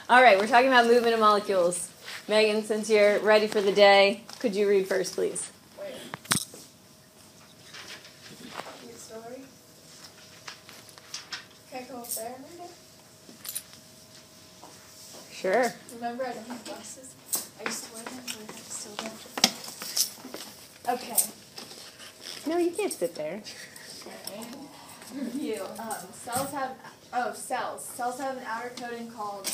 All right, we're talking about movement of molecules. Megan, since you're ready for the day, could you read first, please? Wait. Your story? Can I go up there and read it? Sure. Remember, I don't have glasses. I used to wear them, but I still don't. Okay. No, you can't sit there. Review. Cells have an outer coating called.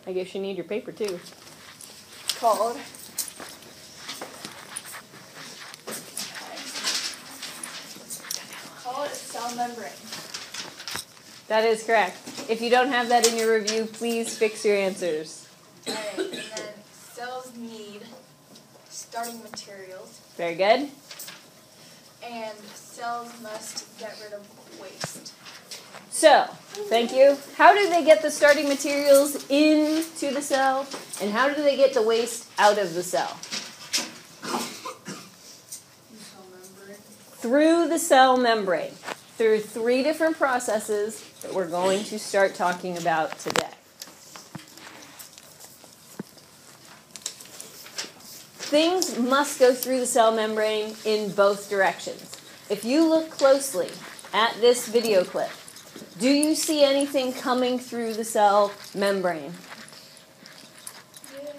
I guess you need your paper too. Called a cell membrane. That is correct. If you don't have that in your review, please fix your answers. Alright, and then cells need starting materials, Very good. and cells must get rid of waste. So, thank you. How do they get the starting materials into the cell, and how do they get the waste out of the cell? Through the cell membrane, through 3 different processes that we're going to start talking about today. Things must go through the cell membrane in both directions. If you look closely at this video clip, do you see anything coming through the cell membrane? Yeah.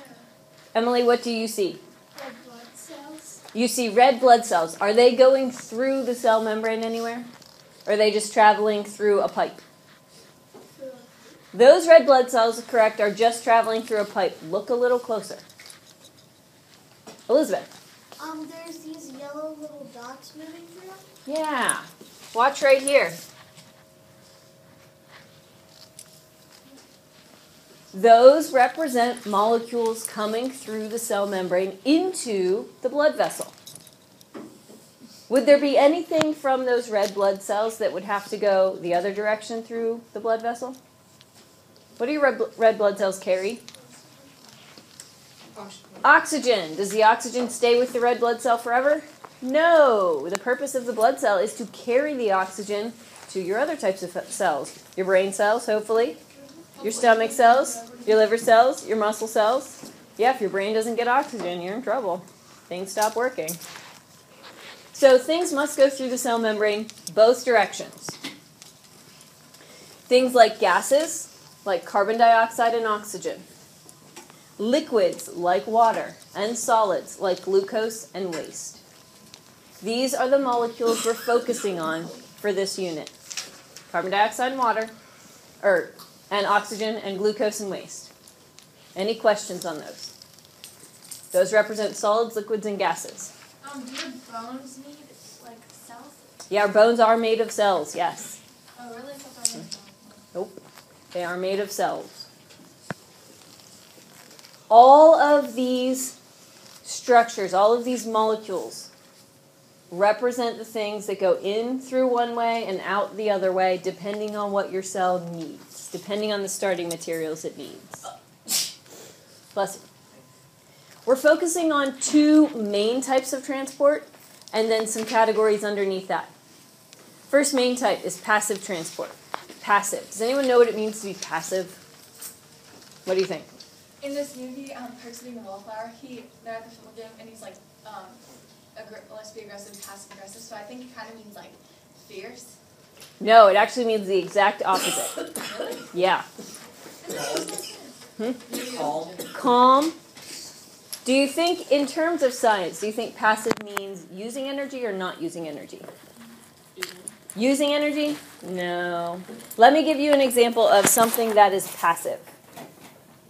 Emily, what do you see? Red blood cells. You see red blood cells. Are they going through the cell membrane anywhere? Or are they just traveling through a pipe? Those red blood cells, correct, are just traveling through a pipe. Look a little closer. Elizabeth. There's these yellow little dots moving through. Yeah. Watch right here. Those represent molecules coming through the cell membrane into the blood vessel. Would there be anything from those red blood cells that would have to go the other direction through the blood vessel? What do your red blood cells carry? Oxygen. Does the oxygen stay with the red blood cell forever? No. The purpose of the blood cell is to carry the oxygen to your other types of cells. Your brain cells, hopefully. Your stomach cells. Your liver cells. Your muscle cells. Yeah, if your brain doesn't get oxygen, you're in trouble. Things stop working. So things must go through the cell membrane both directions. Things like gases, like carbon dioxide and oxygen. Liquids, like water, and solids, like glucose and waste. These are the molecules we're focusing on for this unit. Carbon dioxide and water, and oxygen and glucose and waste. Any questions on those? Those represent solids, liquids, and gases. Do your bones need, cells? Yeah, our bones are made of cells, yes. Oh, really? I thought that was Nope. They are made of cells. All of these structures, all of these molecules represent the things that go in through one way and out the other way, depending on what your cell needs, depending on the starting materials it needs. Bless you. We're focusing on 2 main types of transport, and then some categories underneath that. First main type is passive transport. Passive. Does anyone know what it means to be passive? What do you think? in this movie, Perks of Being a Wallflower, they're at the football game, and he's like, let's be aggressive, passive aggressive. So I think it kind of means like fierce. No, it actually means the exact opposite. Really? Yeah. Calm. Calm. Do you think, in terms of science, do you think passive means using energy or not using energy? Using energy? No. Let me give you an example of something that is passive.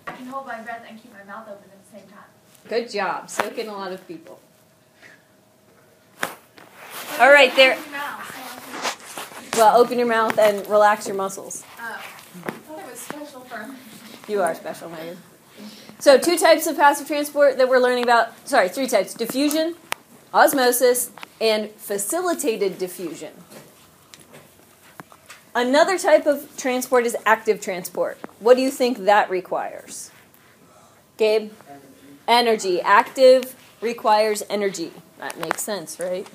I can hold my breath and keep my mouth open at the same time. Good job. So can a lot of people. All right, there. Well, open your mouth and relax your muscles. Oh. I thought it was special for me. You are special, Megan. So 2 types of passive transport that we're learning about. Sorry, 3 types. Diffusion, osmosis, and facilitated diffusion. Another type of transport is active transport. What do you think that requires? Gabe? Energy. Active requires energy. That makes sense, right?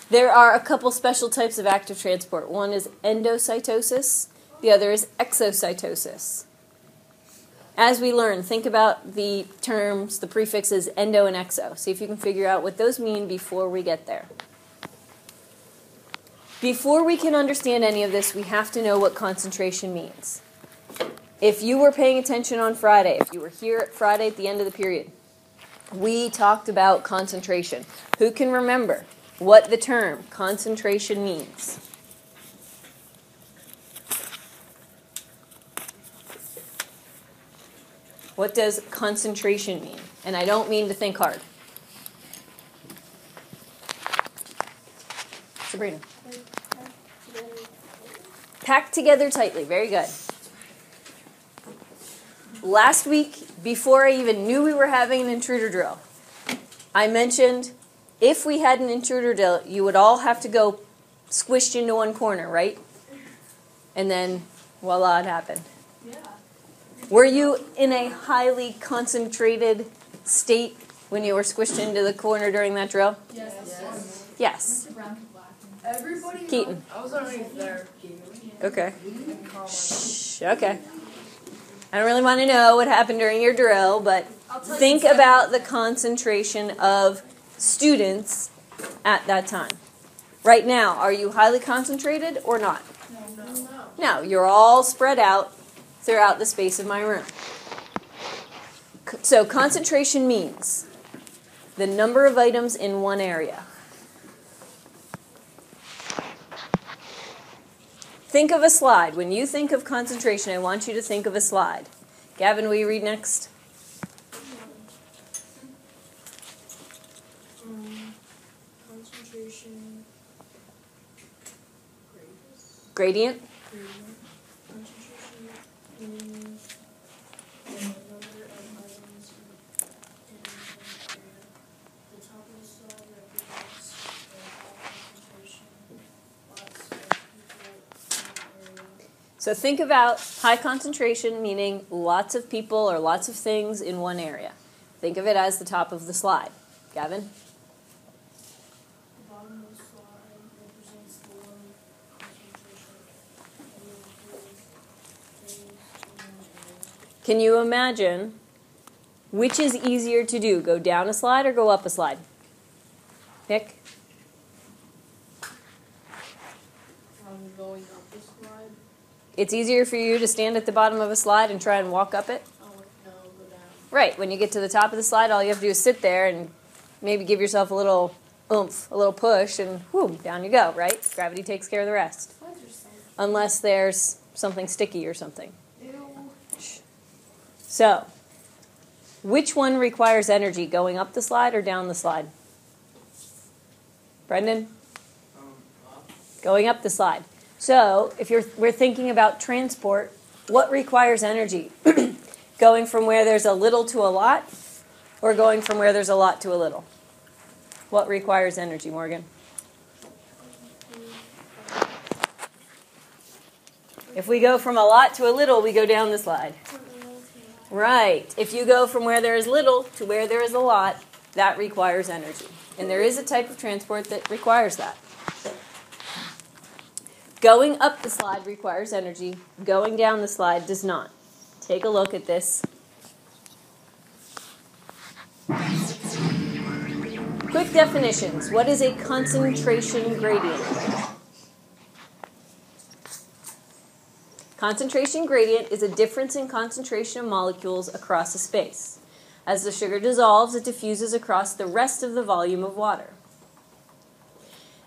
There are a couple special types of active transport. One is endocytosis, The other is exocytosis. As we learn, think about the terms, the prefixes endo and exo. See if you can figure out what those mean before we get there. Before we can understand any of this, we have to know what concentration means. If you were paying attention on Friday, if you were here at Friday at the end of the period, we talked about concentration. Who can remember what the term concentration means? What does concentration mean? And I don't mean to think hard. Sabrina. Packed together tightly. Very good. Last week, before I even knew we were having an intruder drill, I mentioned if we had an intruder drill, you would all have to go squished into one corner, right? And then, voila, it happened. Were you in a highly concentrated state when you were squished into the corner during that drill? Yes. Yes. Everybody. Keaton. I was already there. Okay. Shh. Okay. I don't really want to know what happened during your drill, but think about the concentration of students at that time. Right now, are you highly concentrated or not? No, you're all spread out throughout the space of my room. So concentration means the number of items in one area. Think of a slide. When you think of concentration, I want you to think of a slide. Gavin, will you read next? Concentration. Gradient. Concentration means the number of items in an area. The top of the slide represents the high concentration. Lots of people in an area. So think about high concentration, meaning lots of people or lots of things in one area. Think of it as the top of the slide. Gavin? The bottom of the slide represents the low concentration. And includes things in an area. Can you imagine which is easier to do? Go down a slide or go up a slide? Nick? Going up the slide. It's easier for you to stand at the bottom of a slide and try and walk up it? Oh, no, go down. Right. When you get to the top of the slide, all you have to do is sit there and maybe give yourself a little oomph, a little push, and whoom, down you go, right? Gravity takes care of the rest. Unless there's something sticky or something. So, which one requires energy, going up the slide or down the slide? Brendan? Going up the slide. So, if we're thinking about transport, what requires energy? Going from where there's a little to a lot, or going from where there's a lot to a little? What requires energy, Morgan? If we go from a lot to a little, we go down the slide. Right. If you go from where there is little to where there is a lot, that requires energy. And there is a type of transport that requires that. Going up the slide requires energy. Going down the slide does not. Take a look at this. Quick definitions. What is a concentration gradient? Concentration gradient is a difference in concentration of molecules across a space. As the sugar dissolves, it diffuses across the rest of the volume of water.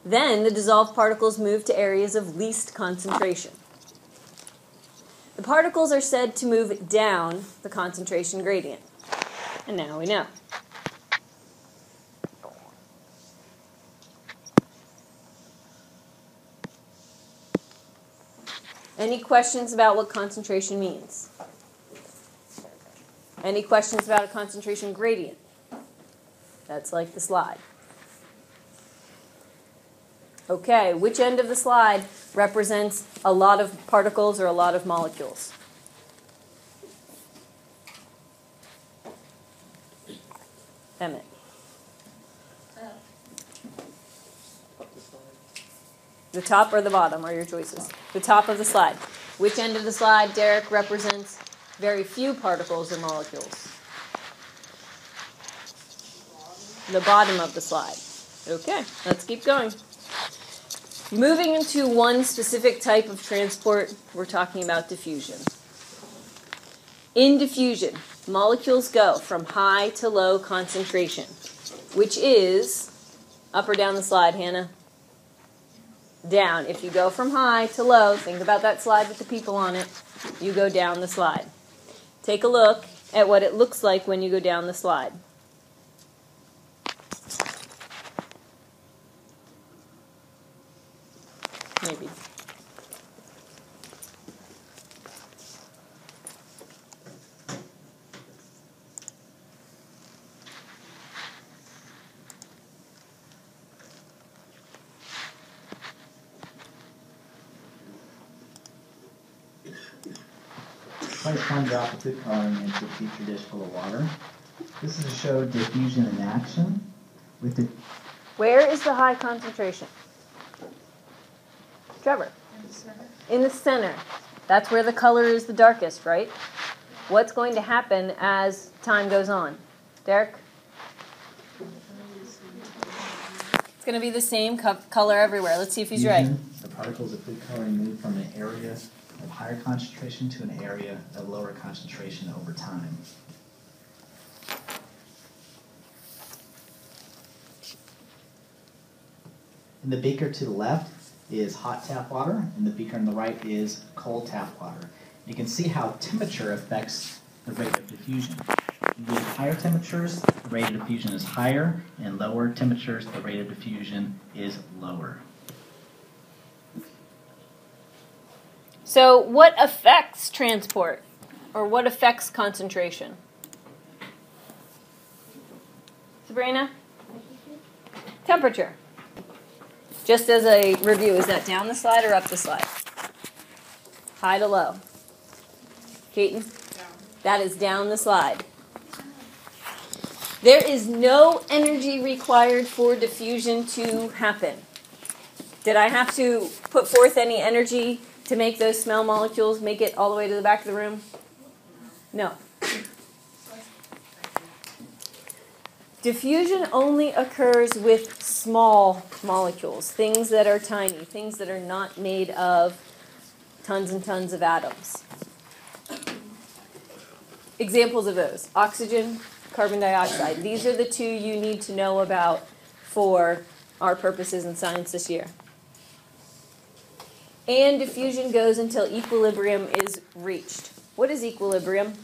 Then the dissolved particles move to areas of least concentration. The particles are said to move down the concentration gradient. And now we know. Any questions about what concentration means? Any questions about a concentration gradient? That's like the slide. Okay, which end of the slide represents a lot of particles or a lot of molecules? Emmett. The top or the bottom are your choices. The top of the slide. Which end of the slide, Derek, represents very few particles or molecules? The bottom of the slide. Okay, let's keep going. Moving into one specific type of transport, we're talking about diffusion. In diffusion, molecules go from high to low concentration, which is, up or down the slide, Hannah? Down. If you go from high to low, think about that slide with the people on it, you go down the slide. Take a look at what it looks like when you go down the slide. Maybe. Place one drop of food coloring into a petri dish full of water. This is to show diffusion in action. With the Where is the high concentration? Trevor? In the center. That's where the color is the darkest, right? What's going to happen as time goes on? Derek? It's going to be the same color everywhere. Let's see if he's right. The particles of food coloring move from an area of higher concentration to an area of lower concentration over time. In the beaker to the left is hot tap water, and the beaker on the right is cold tap water. You can see how temperature affects the rate of diffusion. With higher temperatures, the rate of diffusion is higher, and lower temperatures, the rate of diffusion is lower. So what affects transport? Or what affects concentration? Sabrina? Temperature. Just as a review, is that down the slide or up the slide? High to low. Keaton? Down. That is down the slide. There is no energy required for diffusion to happen. Did I have to put forth any energy to make those small molecules make it all the way to the back of the room? No. Diffusion only occurs with small molecules, things that are tiny, things that are not made of tons and tons of atoms. Examples of those: oxygen, carbon dioxide. These are the two you need to know about for our purposes in science this year. And diffusion goes until equilibrium is reached. What is equilibrium?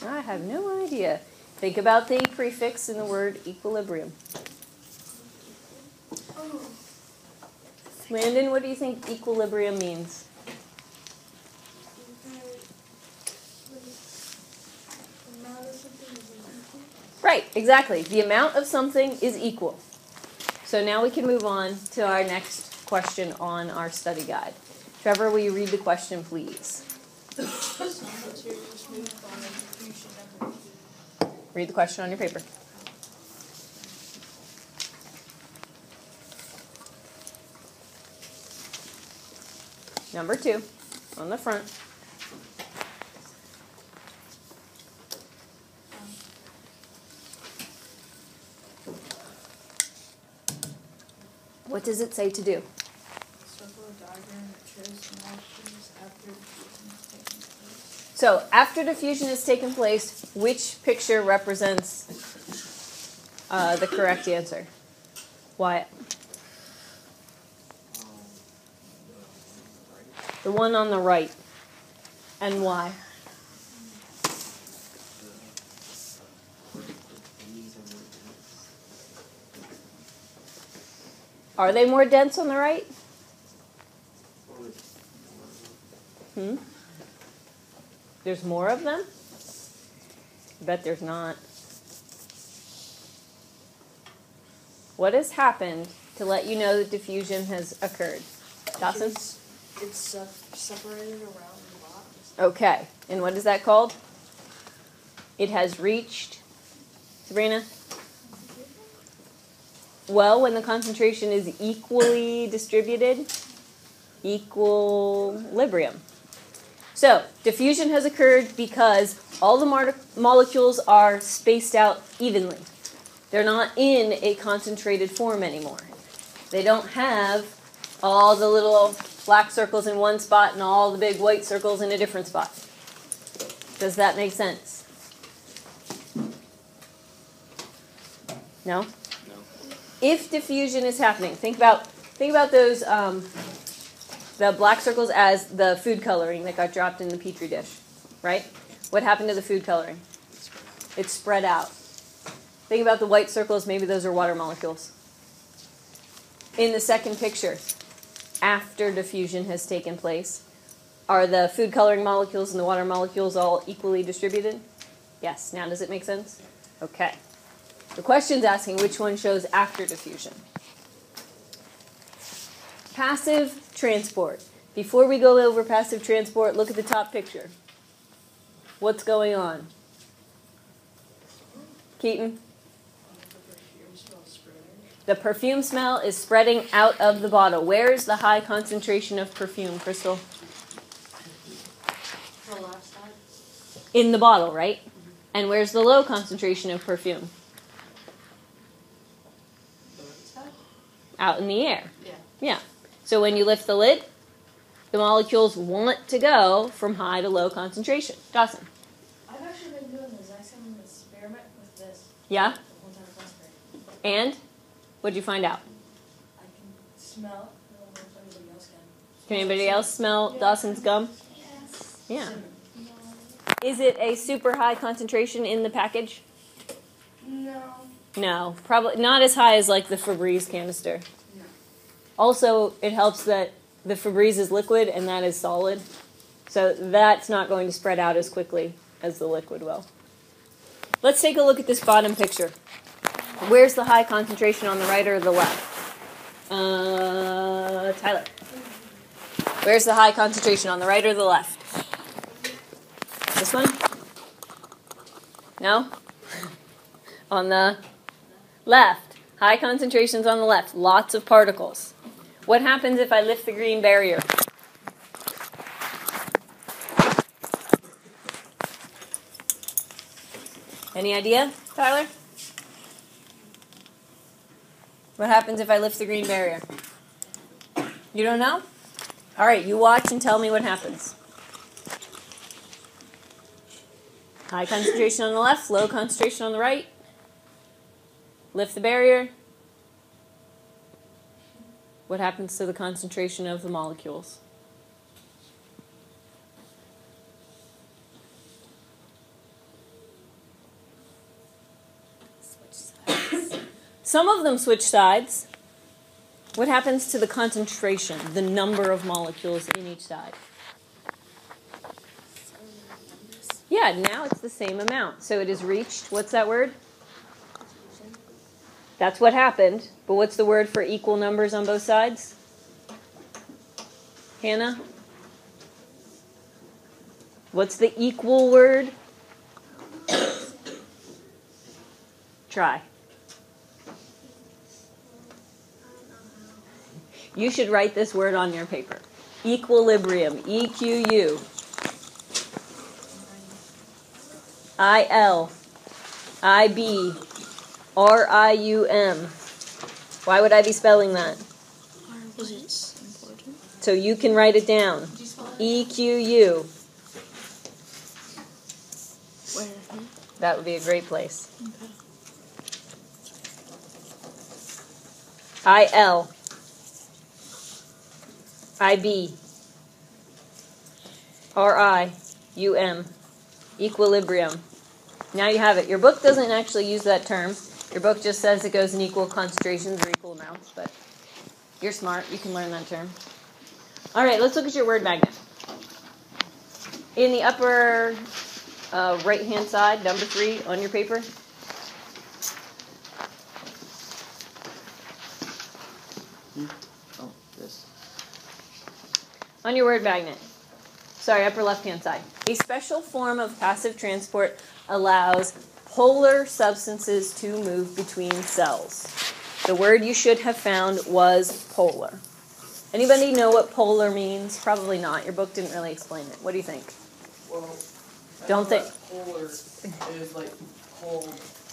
I have no idea. Think about the prefix in the word equilibrium. Landon, what do you think equilibrium means? Right, exactly. The amount of something is equal. So now we can move on to our next question on our study guide. Trevor, will you read the question, please? Read the question on your paper. Number 2, on the front. What does it say to do? Circle a diagram that shows the molecules after diffusion has taken place. So, after diffusion has taken place, which picture represents the correct answer? Wyatt? The one on the right. And why? Are they more dense on the right? There's more of them? I bet there's not. What has happened to let you know that diffusion has occurred? Dawson? It's separated around the box. Okay. And what is that called? It has reached. Sabrina? Well, when the concentration is equally distributed, Equilibrium. So, diffusion has occurred because all the molecules are spaced out evenly. They're not in a concentrated form anymore. They don't have all the little black circles in one spot and all the big white circles in a different spot. Does that make sense? No? No. If diffusion is happening, think about those the black circles as the food coloring that got dropped in the petri dish, right? What happened to the food coloring? It's spread out. Think about the white circles, maybe those are water molecules. In the second picture, after diffusion has taken place, are the food coloring molecules and the water molecules all equally distributed? Yes. Now does it make sense? Okay. The question's asking which one shows after diffusion. Passive transport. Before we go over passive transport, look at the top picture. What's going on? Keaton? The perfume smell is spreading out of the bottle. Where is the high concentration of perfume, Crystal? The left side. In the bottle, right? And where's the low concentration of perfume? The right side? Out in the air. Yeah. Yeah. So when you lift the lid, the molecules want to go from high to low concentration. Dawson? I've actually been doing the exact same experiment with this. Yeah? The whole time I was last grade. And? What'd you find out? I can smell. I don't know if anybody else can. Can anybody else smell Dawson's gum? Yes. Yeah. Cinnamon. Is it a super high concentration in the package? No. No. Probably not as high as like the Febreze canister. No. Also, it helps that the Febreze is liquid and that is solid. So that's not going to spread out as quickly as the liquid will. Let's take a look at this bottom picture. Where's the high concentration, on the right or the left? Tyler. Where's the high concentration, on the right or the left? This one? No? On the left. High concentrations on the left. Lots of particles. What happens if I lift the green barrier? Any idea, Tyler? What happens if I lift the green barrier? You don't know? All right, you watch and tell me what happens. High concentration on the left, low concentration on the right. Lift the barrier. What happens to the concentration of the molecules? Some of them switch sides. What happens to the concentration, the number of molecules in each side? Yeah, now it's the same amount. So it has reached, what's that word? That's what happened. But what's the word for equal numbers on both sides? Hannah? What's the equal word? Try. You should write this word on your paper. Equilibrium. E-Q-U. I-L. I-B. R-I-U-M. Why would I be spelling that? Because it's important. So you can write it down. E-Q-U. Where? That would be a great place. Okay. I-L. I-B. R-I-U-M. Equilibrium. Now you have it. Your book doesn't actually use that term. Your book just says it goes in equal concentrations or equal amounts, but you're smart. You can learn that term. All right, let's look at your word magnet. In the upper right-hand side, number 3 on your paper. Oh, this. On your word magnet. Sorry, upper left-hand side. A special form of passive transport allows polar substances to move between cells. The word you should have found was polar. Anybody know what polar means? Probably not. Your book didn't really explain it. What do you think? Well, Don't think. Polar is like cold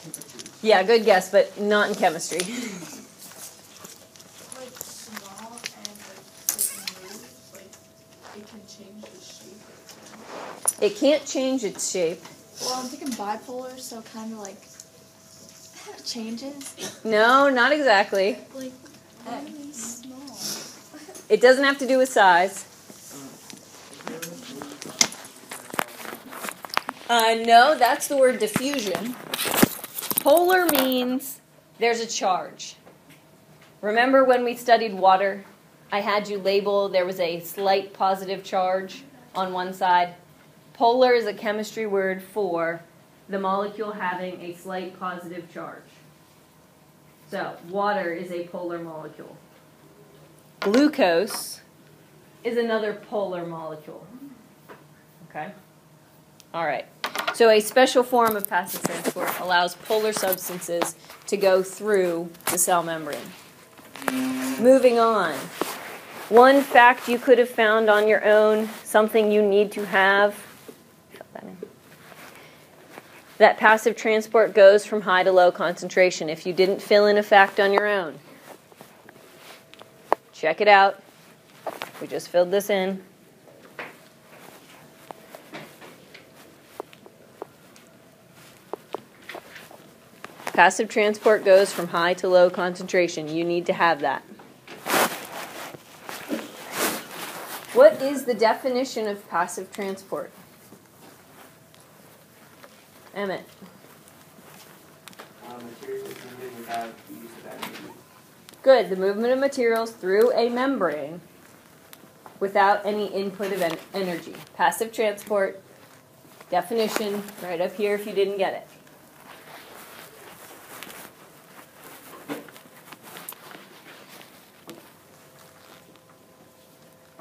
temperatures. Yeah, good guess, but not in chemistry. Like small and like moves, like it can change the shape of it. It can't change its shape. Well, I'm thinking bipolar, so kind of like changes. No, not exactly. Like Really small. It doesn't have to do with size. No, that's the word diffusion. Polar means there's a charge. Remember when we studied water? I had you label there was a slight positive charge on one side. Polar is a chemistry word for the molecule having a slight positive charge. So, water is a polar molecule. Glucose is another polar molecule. Okay? All right. So a special form of passive transport allows polar substances to go through the cell membrane. Moving on. One fact you could have found on your own, something you need to have, that passive transport goes from high to low concentration. If you didn't fill in a fact on your own, check it out. We just filled this in. Passive transport goes from high to low concentration. You need to have that. What is the definition of passive transport? Emmett. Materials moving without the use of energy. Good. The movement of materials through a membrane without any input of energy. Passive transport, definition, right up here if you didn't get it.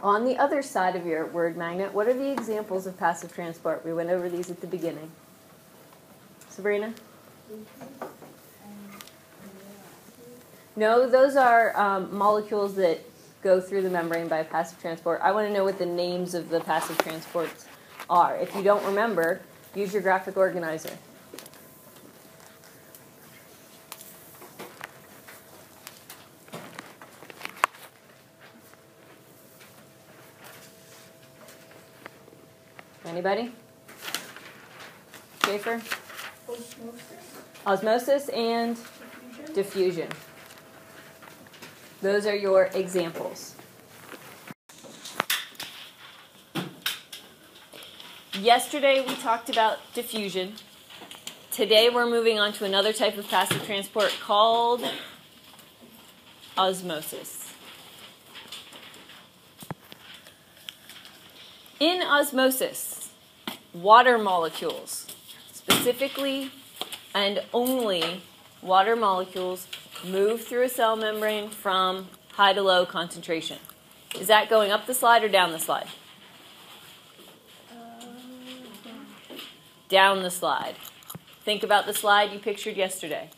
On the other side of your word magnet, what are the examples of passive transport? We went over these at the beginning. Sabrina? No, those are molecules that go through the membrane by passive transport. I want to know what the names of the passive transports are. If you don't remember, use your graphic organizer. Anybody? Schaefer? Osmosis and diffusion. Those are your examples. Yesterday we talked about diffusion. Today we're moving on to another type of passive transport called osmosis. In osmosis, water molecules, specifically and only water molecules, move through a cell membrane from high to low concentration. Is that going up the slide or down the slide? Down the slide. Think about the slide you pictured yesterday.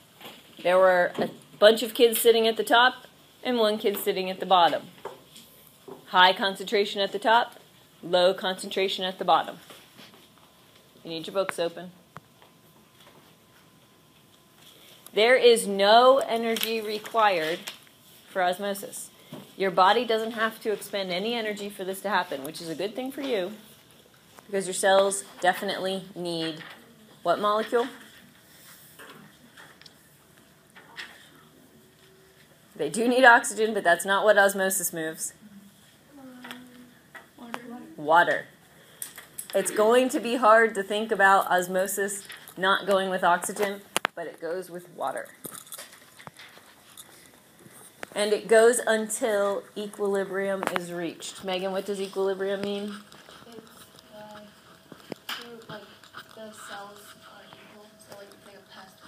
There were a bunch of kids sitting at the top and one kid sitting at the bottom. High concentration at the top, low concentration at the bottom. You need your books open. There is no energy required for osmosis. Your body doesn't have to expend any energy for this to happen, which is a good thing for you, because your cells definitely need what molecule? They do need oxygen, but that's not what osmosis moves. Water. It's going to be hard to think about osmosis not going with oxygen, but it goes with water. And it goes until equilibrium is reached. Megan, what does equilibrium mean? It's like the cells are equal, so like they have passed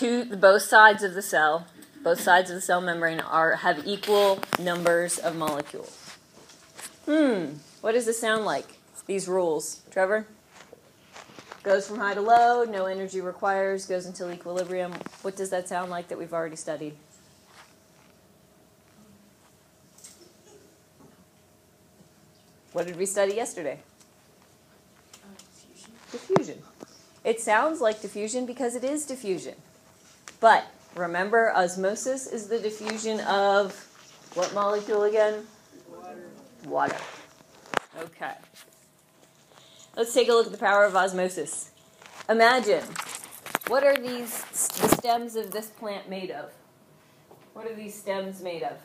the Both sides of the cell, both sides of the cell membrane have equal numbers of molecules. What does this sound like? These rules. Trevor? Goes from high to low, no energy requires, goes until equilibrium. What does that sound like that we've already studied? What did we study yesterday? Diffusion. Diffusion. It sounds like diffusion because it is diffusion. But remember, osmosis is the diffusion of what molecule again? Water. Water. Okay. Let's take a look at the power of osmosis. Imagine, what are the stems of this plant made of? What are these stems made of?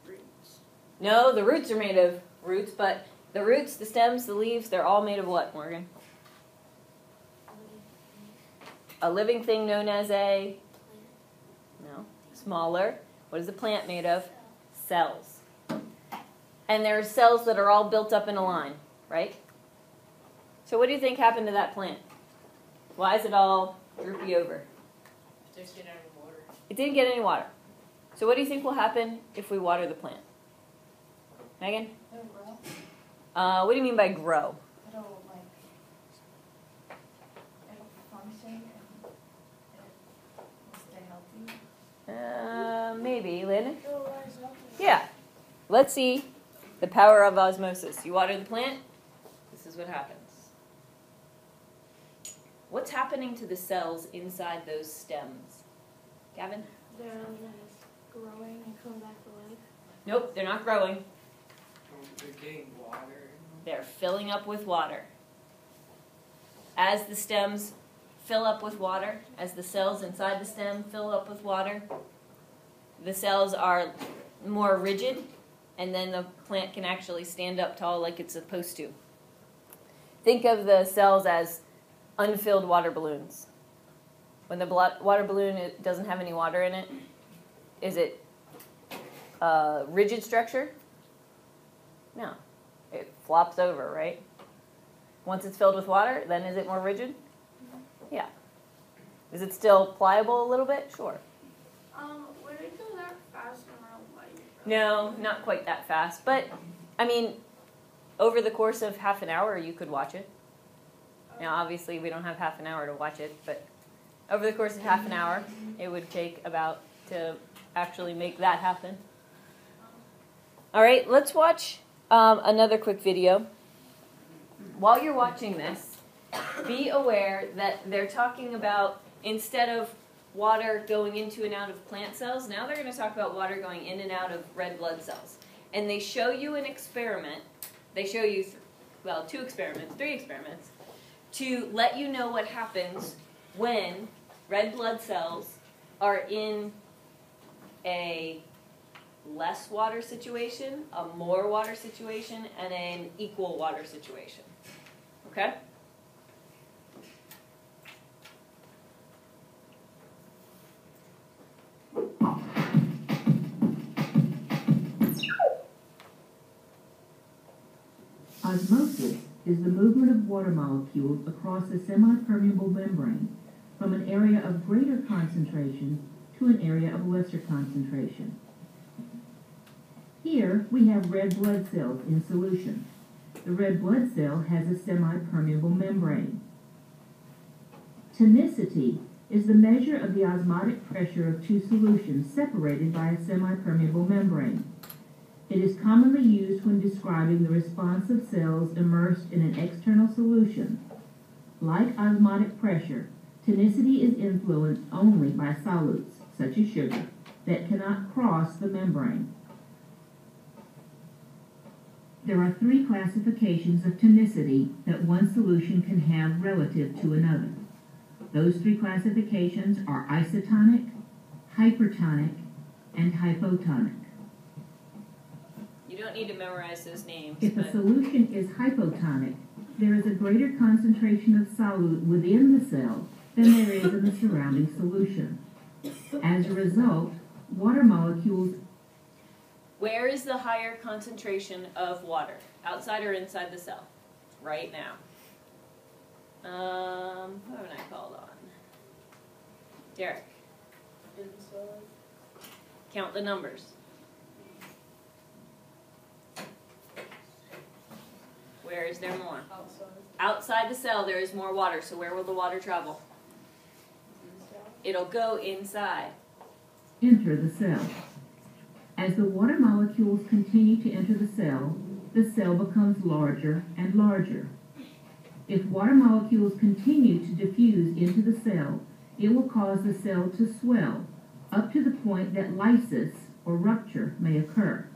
Roots. No, the roots are made of roots, but the roots, the stems, the leaves, they're all made of what, Morgan? A living thing known as a? No, smaller. What is the plant made of? Cells. And there are cells that are all built up in a line, right? So what do you think happened to that plant? Why is it all droopy over? Just get out of water. It didn't get any water. So what do you think will happen if we water the plant? Megan? It'll grow. What do you mean by grow? It'll function and it'll stay healthy. Maybe. Landon? It'll rise up. Yeah. Let's see the power of osmosis. You water the plant, this is what happens. What's happening to the cells inside those stems? Gavin? They're growing and coming back to life. Nope, they're not growing. They're getting water. They're filling up with water. As the stems fill up with water, as the cells inside the stem fill up with water, the cells are more rigid, and then the plant can actually stand up tall like it's supposed to. Think of the cells as unfilled water balloons. When the water balloon doesn't have any water in it, is it a rigid structure? No. It flops over, right? Once it's filled with water, then is it more rigid? Yeah. Is it still pliable a little bit? Sure. Would it go that fast around light? No, not quite that fast. But, I mean, over the course of half an hour, you could watch it. Now, obviously, we don't have half an hour to watch it, but over the course of half an hour, it would take about to actually make that happen. All right, let's watch another quick video. While you're watching this, be aware that they're talking about, instead of water going into and out of plant cells, now they're going to talk about water going in and out of red blood cells. And they show you an experiment. They show you, three experiments, to let you know what happens when red blood cells are in a less water situation, a more water situation, and an equal water situation. Okay? Osmosis is the movement of water molecules across a semi-permeable membrane from an area of greater concentration to an area of lesser concentration. Here we have red blood cells in solution. The red blood cell has a semi-permeable membrane. Tonicity is the measure of the osmotic pressure of two solutions separated by a semi-permeable membrane. It is commonly used when describing the response of cells immersed in an external solution. Like osmotic pressure, tonicity is influenced only by solutes, such as sugar, that cannot cross the membrane. There are three classifications of tonicity that one solution can have relative to another. Those three classifications are isotonic, hypertonic, and hypotonic. You don't need to memorize those names. If a solution is hypotonic, there is a greater concentration of solute within the cell than there is in the surrounding solution. As a result, water molecules... Where is the higher concentration of water? Outside or inside the cell? Right now. Who haven't I called on? Derek. Inside. Count the numbers. Where is there more? Outside. Outside the cell there is more water, so where will the water travel? Inside. It'll go inside. enter the cell. As the water molecules continue to enter the cell becomes larger and larger. If water molecules continue to diffuse into the cell, it will cause the cell to swell up to the point that lysis or rupture may occur.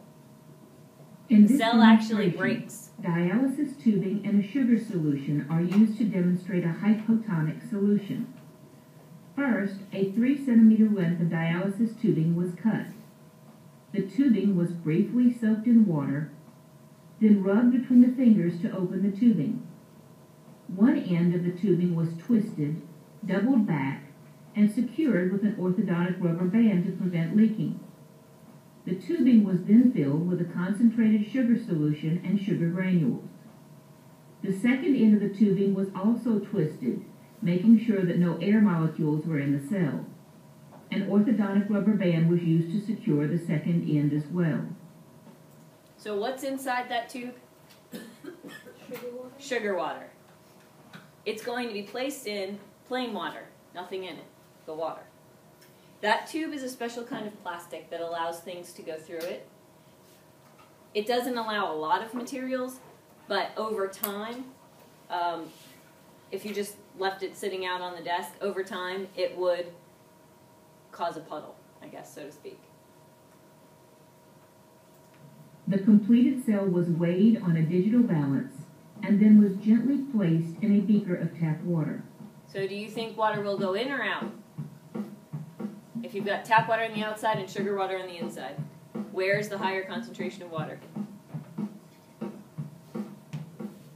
In The this cell actually demonstration, breaks. dialysis tubing and a sugar solution are used to demonstrate a hypotonic solution. First, a 3 centimeter length of dialysis tubing was cut. The tubing was briefly soaked in water, then rubbed between the fingers to open the tubing. One end of the tubing was twisted, doubled back, and secured with an orthodontic rubber band to prevent leaking. The tubing was then filled with a concentrated sugar solution and sugar granules. The second end of the tubing was also twisted, making sure that no air molecules were in the cell. An orthodontic rubber band was used to secure the second end as well. So what's inside that tube? Sugar water. Sugar water. It's going to be placed in plain water, nothing in it, the water. That tube is a special kind of plastic that allows things to go through it. It doesn't allow a lot of materials, but over time, if you just left it sitting out on the desk, over time it would cause a puddle, I guess, so to speak. The completed cell was weighed on a digital balance and then was gently placed in a beaker of tap water. So do you think water will go in or out? If you've got tap water on the outside and sugar water on the inside, where's the higher concentration of water?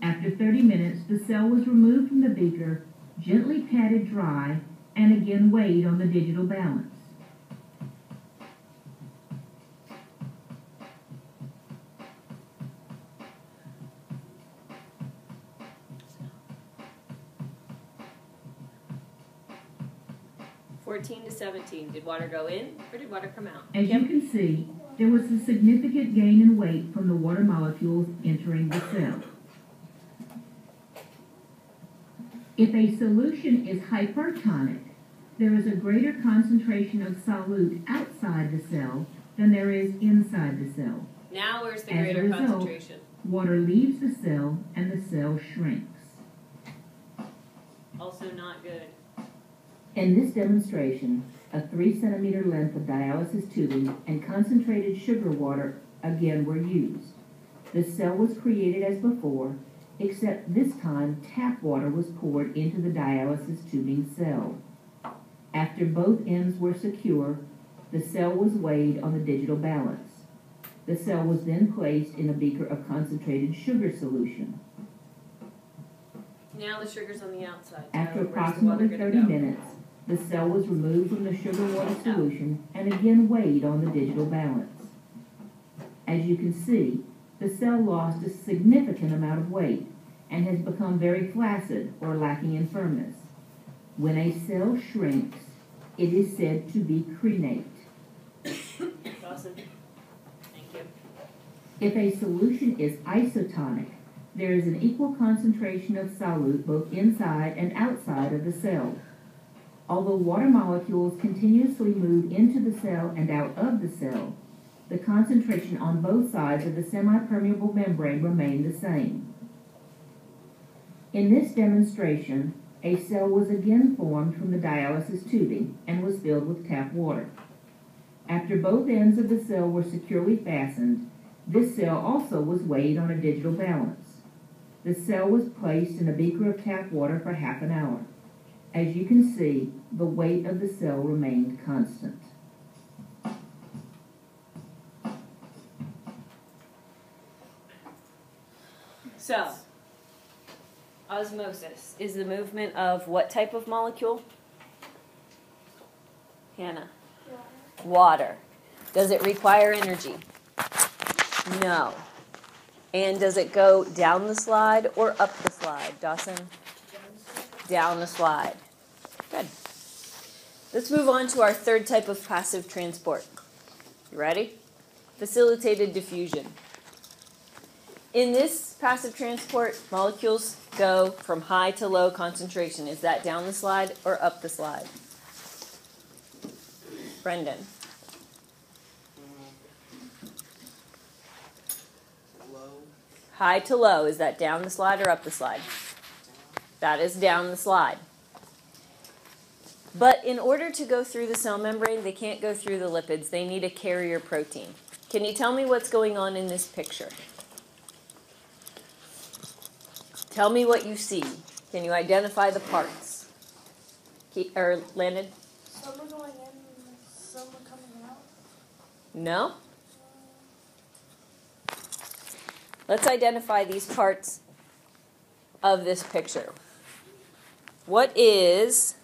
After 30 minutes, the cell was removed from the beaker, gently patted dry, and again weighed on the digital balance. (14 to 17). Did water go in or did water come out? As you can see, there was a significant gain in weight from the water molecules entering the cell. If a solution is hypertonic, there is a greater concentration of solute outside the cell than there is inside the cell. Now where's the As a greater result, concentration? Water leaves the cell and the cell shrinks. Also not good. In this demonstration, a 3 centimeter length of dialysis tubing and concentrated sugar water again were used. The cell was created as before, except this time tap water was poured into the dialysis tubing cell. After both ends were secure, the cell was weighed on the digital balance. The cell was then placed in a beaker of concentrated sugar solution. Now the sugar's on the outside. After Where's the approximately water gonna 30 go? minutes, the cell was removed from the sugar water solution and again weighed on the digital balance. As you can see, the cell lost a significant amount of weight and has become very flaccid or lacking in firmness. When a cell shrinks, it is said to be crenate. Dawson, thank you. If a solution is isotonic, there is an equal concentration of solute both inside and outside of the cell. Although water molecules continuously move into the cell and out of the cell, the concentration on both sides of the semi-permeable membrane remain the same. In this demonstration, a cell was again formed from the dialysis tubing and was filled with tap water. After both ends of the cell were securely fastened, this cell also was weighed on a digital balance. The cell was placed in a beaker of tap water for half an hour. As you can see, the weight of the cell remained constant. So, osmosis is the movement of what type of molecule? Hannah? Water. Does it require energy? No. And does it go down the slide or up the slide? Dawson? Down the slide. Good. Let's move on to our third type of passive transport. You ready? Facilitated diffusion. In this passive transport, molecules go from high to low concentration. Is that down the slide or up the slide? Brendan? High to low, is that down the slide or up the slide? That is down the slide. But in order to go through the cell membrane, they can't go through the lipids. They need a carrier protein. Can you tell me what's going on in this picture? Tell me what you see. Can you identify the parts? Or Landon? Some are going in, some are coming out. No? Let's identify these parts of this picture. What is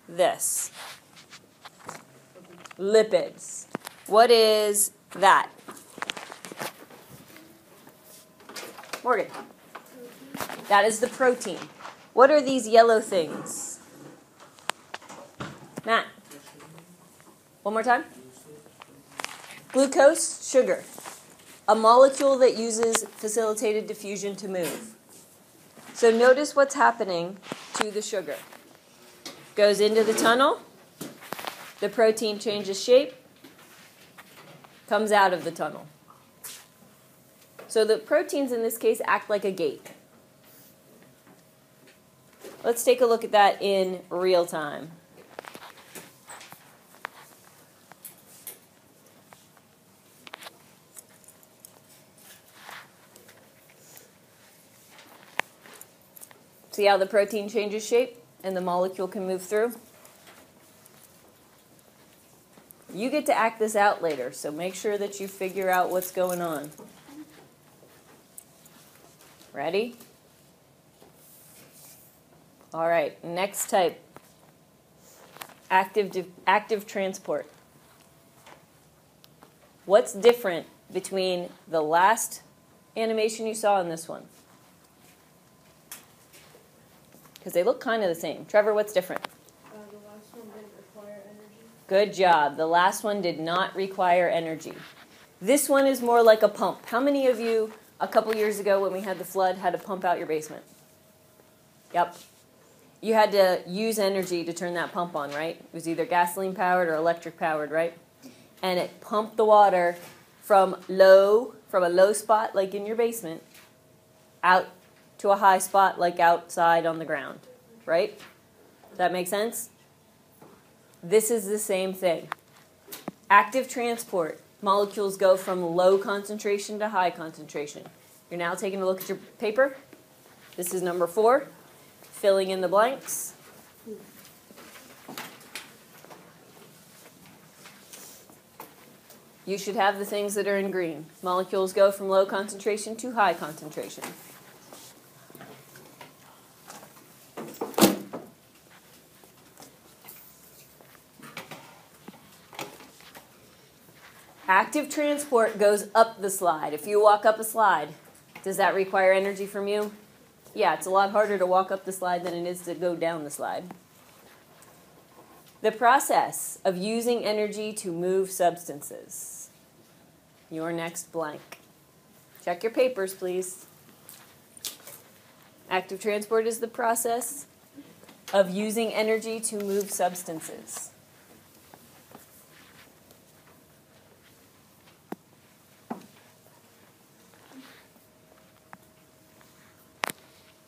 this? Lipids. What is that? Morgan. That is the protein. What are these yellow things? Matt. One more time. Glucose, sugar. A molecule that uses facilitated diffusion to move. So notice what's happening to the sugar. Goes into the tunnel. The protein changes shape. Comes out of the tunnel. So the proteins in this case act like a gate. Let's take a look at that in real time. See how the protein changes shape and the molecule can move through? You get to act this out later, so make sure that you figure out what's going on. Ready? All right, next type. Active transport. What's different between the last animation you saw and this one? Because they look kind of the same. Trevor, what's different? The last one didn't require energy. Good job. The last one did not require energy. This one is more like a pump. How many of you, a couple years ago when we had the flood, had to pump out your basement? Yep. You had to use energy to turn that pump on, right? It was either gasoline powered or electric powered, right? And it pumped the water from a low spot like in your basement out to a high spot like outside on the ground, right? Does that make sense? This is the same thing. Active transport. Molecules go from low concentration to high concentration. You're now taking a look at your paper. This is number 4. Filling in the blanks. You should have the things that are in green. Molecules go from low concentration to high concentration. Active transport goes up the slide. If you walk up a slide, does that require energy from you? Yeah, it's a lot harder to walk up the slide than it is to go down the slide. The process of using energy to move substances. Your next blank. Check your papers, please. Active transport is the process of using energy to move substances.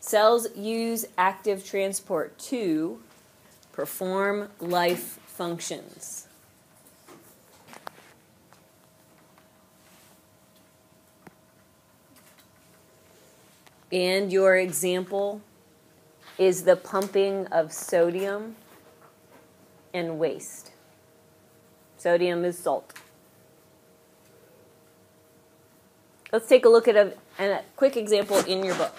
Cells use active transport to perform life functions. And your example is the pumping of sodium and waste. Sodium is salt. Let's take a look at a quick example in your book.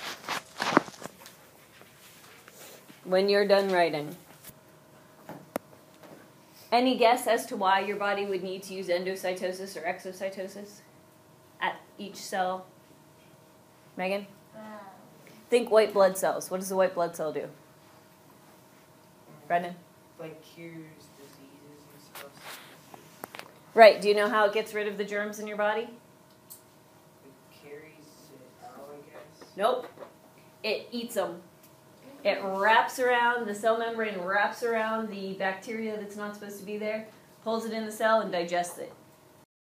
When you're done writing. Any guess as to why your body would need to use endocytosis or exocytosis at each cell? Megan? Think white blood cells. What does the white blood cell do? Brendan? Like cures diseases and stuff. Right. Do you know how it gets rid of the germs in your body? It carries it out, I guess. Nope. It eats them. It wraps around, the cell membrane wraps around the bacteria that's not supposed to be there, pulls it in the cell and digests it.